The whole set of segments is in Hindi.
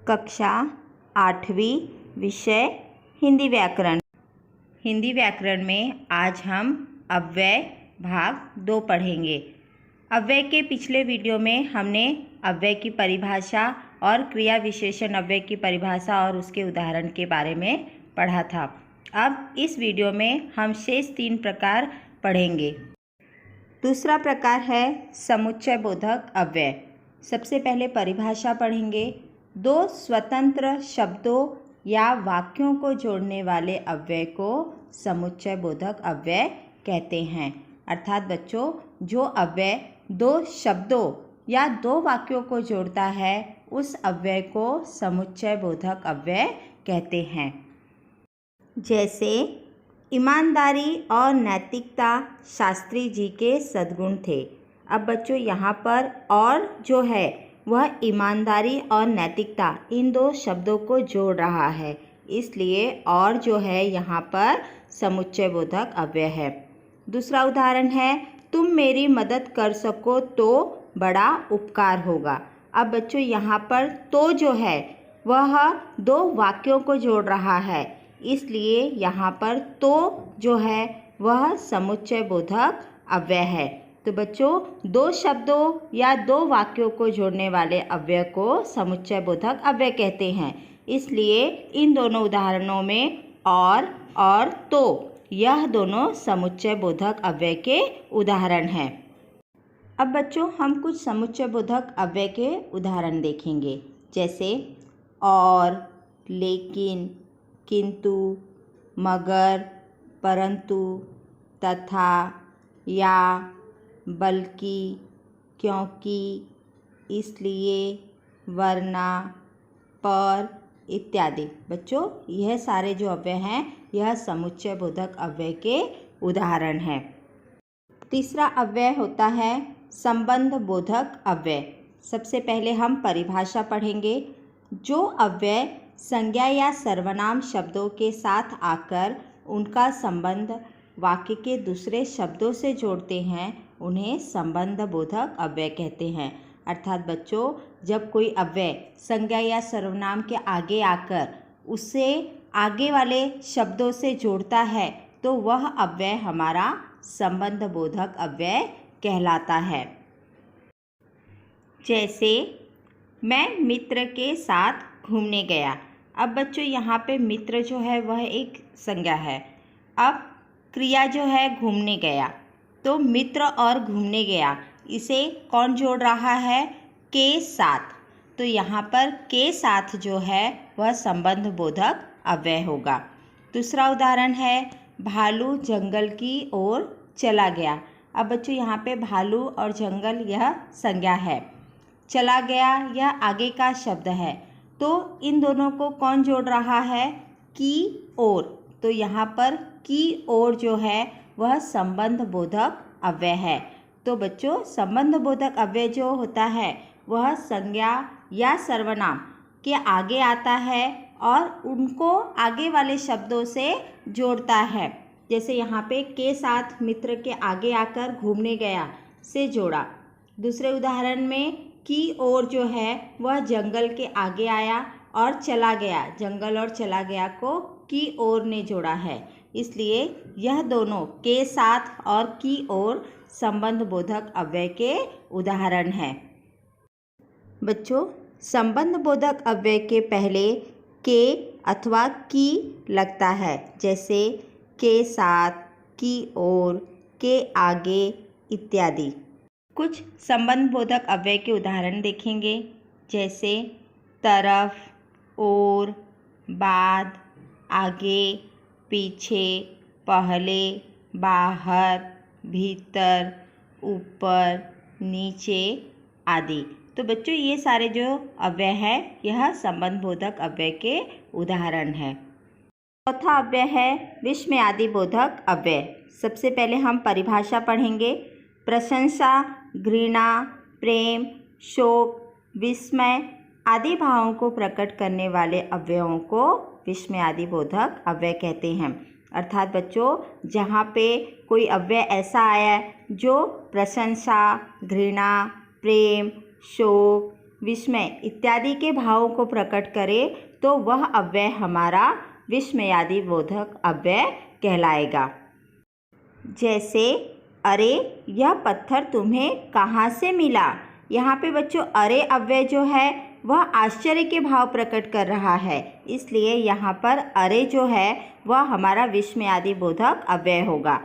कक्षा 8वीं, विषय हिंदी व्याकरण। हिंदी व्याकरण में आज हम अव्यय भाग 2 पढ़ेंगे। अव्यय के पिछले वीडियो में हमने अव्यय की परिभाषा और क्रिया विशेषण अव्यय की परिभाषा और उसके उदाहरण के बारे में पढ़ा था। अब इस वीडियो में हम शेष 3 प्रकार पढ़ेंगे। दूसरा प्रकार है समुच्चय बोधक अव्यय। सबसे पहले परिभाषा पढ़ेंगे। 2 स्वतंत्र शब्दों या वाक्यों को जोड़ने वाले अव्यय को समुच्चय बोधक अव्यय कहते हैं। अर्थात बच्चों, जो अव्यय 2 शब्दों या 2 वाक्यों को जोड़ता है उस अव्यय को समुच्चय बोधक अव्यय कहते हैं। जैसे ईमानदारी और नैतिकता शास्त्री जी के सद्गुण थे। अब बच्चों, यहाँ पर और जो है वह ईमानदारी और नैतिकता इन 2 शब्दों को जोड़ रहा है, इसलिए और जो है यहाँ पर समुच्चय बोधक अव्यय है। दूसरा उदाहरण है, तुम मेरी मदद कर सको तो बड़ा उपकार होगा। अब बच्चों, यहाँ पर तो जो है वह 2 वाक्यों को जोड़ रहा है, इसलिए यहाँ पर तो जो है वह समुच्चय बोधक अव्यय है। तो बच्चों, 2 शब्दों या 2 वाक्यों को जोड़ने वाले अव्यय को समुच्चय बोधक अव्यय कहते हैं। इसलिए इन दोनों उदाहरणों में और तो यह दोनों समुच्चय बोधक अव्यय के उदाहरण हैं। अब बच्चों, हम कुछ समुच्चय बोधक अव्यय के उदाहरण देखेंगे। जैसे और, लेकिन, किंतु, मगर, परंतु, तथा, या, बल्कि, क्योंकि, इसलिए, वरना, पर इत्यादि। बच्चों, यह सारे जो अव्यय हैं यह समुच्चय बोधक अव्यय के उदाहरण हैं। तीसरा अव्यय होता है संबंध बोधक अव्यय। सबसे पहले हम परिभाषा पढ़ेंगे। जो अव्यय संज्ञा या सर्वनाम शब्दों के साथ आकर उनका संबंध वाक्य के दूसरे शब्दों से जोड़ते हैं उन्हें संबंध बोधक अव्यय कहते हैं। अर्थात बच्चों, जब कोई अव्यय संज्ञा या सर्वनाम के आगे आकर उसे आगे वाले शब्दों से जोड़ता है तो वह अव्यय हमारा संबंध बोधक अव्यय कहलाता है। जैसे मैं मित्र के साथ घूमने गया। अब बच्चों, यहाँ पे मित्र जो है वह एक संज्ञा है। अब क्रिया जो है घूमने गया, तो मित्र और घूमने गया इसे कौन जोड़ रहा है? के साथ। तो यहाँ पर के साथ जो है वह संबंध बोधक अव्यय होगा। दूसरा उदाहरण है भालू जंगल की ओर चला गया। अब बच्चों, यहाँ पे भालू और जंगल यह संज्ञा है, चला गया यह आगे का शब्द है, तो इन दोनों को कौन जोड़ रहा है? की ओर। तो यहाँ पर की ओर जो है वह संबंध बोधक अव्यय है। तो बच्चों, संबंध बोधक अव्यय जो होता है वह संज्ञा या सर्वनाम के आगे आता है और उनको आगे वाले शब्दों से जोड़ता है। जैसे यहाँ पे के साथ मित्र के आगे आकर घूमने गया से जोड़ा। दूसरे उदाहरण में की ओर जो है वह जंगल के आगे आया और चला गया, जंगल और चला गया को की ओर ने जोड़ा है, इसलिए यह दोनों के साथ और की ओर संबंध बोधक अव्यय के उदाहरण हैं। बच्चों, संबंध बोधक अव्यय के पहले के अथवा की लगता है। जैसे के साथ, की ओर, के आगे इत्यादि। कुछ संबंध बोधक अव्यय के उदाहरण देखेंगे। जैसे तरफ, और, बाद, आगे, पीछे, पहले, बाहर, भीतर, ऊपर, नीचे आदि। तो बच्चों, ये सारे जो अव्यय है यह संबंध बोधक अव्यय के उदाहरण है। चौथा अव्यय है विस्मयादि बोधक अव्यय। सबसे पहले हम परिभाषा पढ़ेंगे। प्रशंसा, घृणा, प्रेम, शोक, विस्मय आदि भावों को प्रकट करने वाले अव्ययों को विस्मयादि बोधक अव्यय कहते हैं। अर्थात बच्चों, जहाँ पे कोई अव्यय ऐसा आया है जो प्रशंसा, घृणा, प्रेम, शोक, विस्मय इत्यादि के भावों को प्रकट करे तो वह अव्यय हमारा विस्मयादि बोधक अव्यय कहलाएगा। जैसे अरे यह पत्थर तुम्हें कहाँ से मिला। यहाँ पे बच्चों अरे अव्यय जो है वह आश्चर्य के भाव प्रकट कर रहा है, इसलिए यहाँ पर अरे जो है वह हमारा विस्मयादि बोधक अव्यय होगा।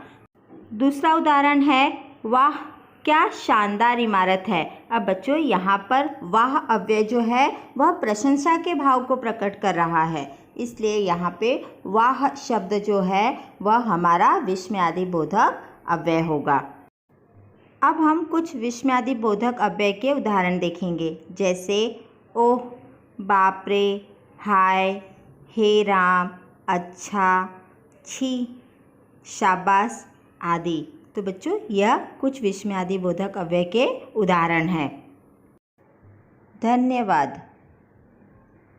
दूसरा उदाहरण है वाह क्या शानदार इमारत है। अब बच्चों यहाँ पर वाह अव्यय जो है वह प्रशंसा के भाव को प्रकट कर रहा है, इसलिए यहाँ पे वाह शब्द जो है वह हमारा विस्मयादि बोधक अव्यय होगा। अब हम कुछ विस्मयादि बोधक अव्यय के उदाहरण देखेंगे, जैसे ओह, बाप रे, हाय, हे राम, अच्छा, छी, शाबाश आदि। तो बच्चों यह कुछ विस्मयादि बोधक अव्यय के उदाहरण हैं। धन्यवाद।